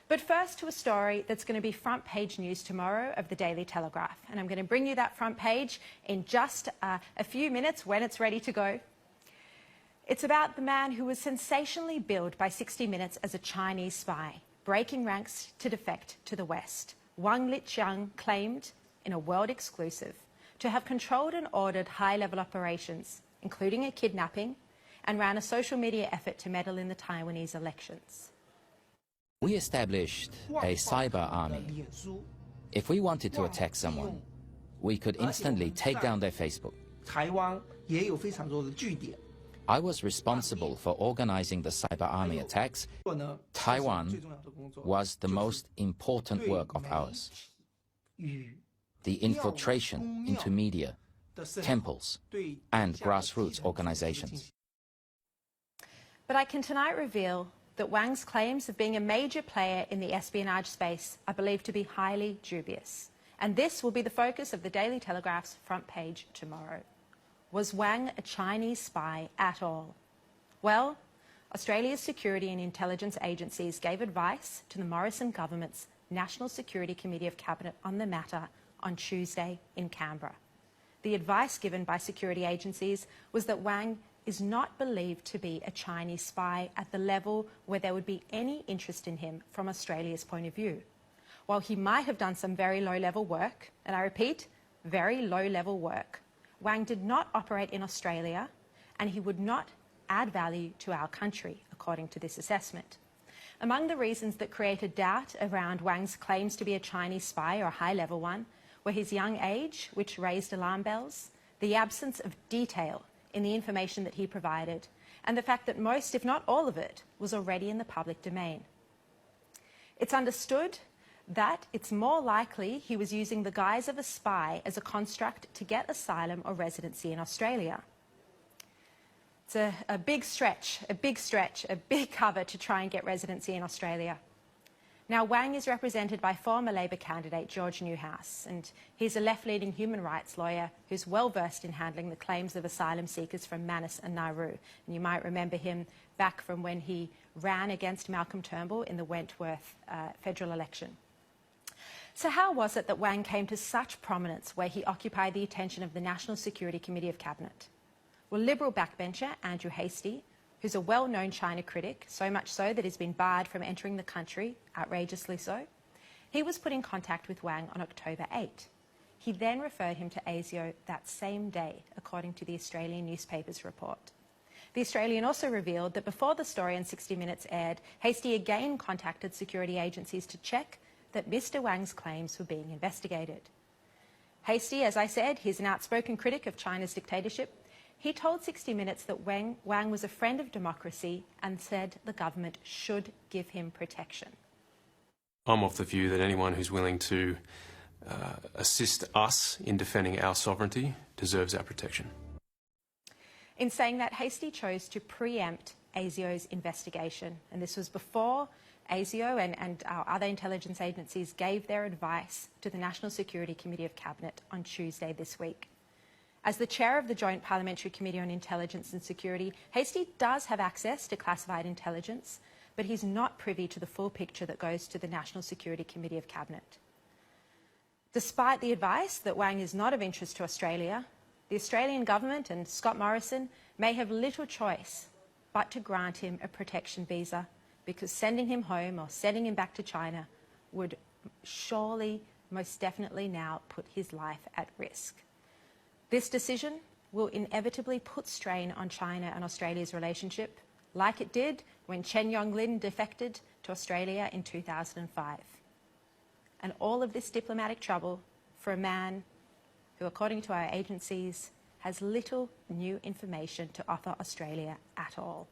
But first to a story that's going to be front page news tomorrow of the Daily Telegraph. And I'm going to bring you that front page in just a few minutes when it's ready to go. It's about the man who was sensationally billed by 60 Minutes as a Chinese spy, breaking ranks to defect to the West. Wang Liqiang claimed, in a world exclusive, to have controlled and ordered high-level operations, including a kidnapping, and ran a social media effort to meddle in the Taiwanese elections. We established a cyber army. If we wanted to attack someone, we could instantly take down their Facebook. I was responsible for organizing the cyber army attacks. Taiwan was the most important work of ours. The infiltration into media, temples, and grassroots organizations. But I can tonight reveal that Wang's claims of being a major player in the espionage space are believed to be highly dubious. And this will be the focus of the Daily Telegraph's front page tomorrow. Was Wang a Chinese spy at all? Well, Australia's security and intelligence agencies gave advice to the Morrison government's National Security Committee of Cabinet on the matter on Tuesday in Canberra. The advice given by security agencies was that Wang is not believed to be a Chinese spy at the level where there would be any interest in him from Australia's point of view. While he might have done some very low-level work, and I repeat, very low-level work, Wang did not operate in Australia, and he would not add value to our country, according to this assessment. Among the reasons that created doubt around Wang's claims to be a Chinese spy or a high-level one were his young age, which raised alarm bells, the absence of detail in the information that he provided, and the fact that most, if not all of it, was already in the public domain. It's understood that it's more likely he was using the guise of a spy as a construct to get asylum or residency in Australia. It's a big stretch, a big cover to try and get residency in Australia. Now, Wang is represented by former Labor candidate George Newhouse, and he's a left-leaning human rights lawyer who's well-versed in handling the claims of asylum seekers from Manus and Nauru. And you might remember him back from when he ran against Malcolm Turnbull in the Wentworth federal election. So how was it that Wang came to such prominence where he occupied the attention of the National Security Committee of Cabinet? Well, Liberal backbencher Andrew Hastie, who's a well-known China critic, so much so that he's been barred from entering the country, outrageously so, he was put in contact with Wang on October 8. He then referred him to ASIO that same day, according to the Australian newspaper's report. The Australian also revealed that before the story on 60 Minutes aired, Hastie again contacted security agencies to check that Mr. Wang's claims were being investigated. Hastie, as I said, he's an outspoken critic of China's dictatorship. He told 60 Minutes that Wang was a friend of democracy and said the government should give him protection. I'm of the view that anyone who's willing to assist us in defending our sovereignty deserves our protection. In saying that, Hastie chose to preempt ASIO's investigation, and this was before ASIO and our other intelligence agencies gave their advice to the National Security Committee of Cabinet on Tuesday this week. As the chair of the Joint Parliamentary Committee on Intelligence and Security, Hastie does have access to classified intelligence, but he's not privy to the full picture that goes to the National Security Committee of Cabinet. Despite the advice that Wang is not of interest to Australia, the Australian government and Scott Morrison may have little choice but to grant him a protection visa, because sending him home or sending him back to China would surely, most definitely now put his life at risk. This decision will inevitably put strain on China and Australia's relationship, like it did when Chen Yonglin defected to Australia in 2005. And all of this diplomatic trouble for a man who, according to our agencies, has little new information to offer Australia at all.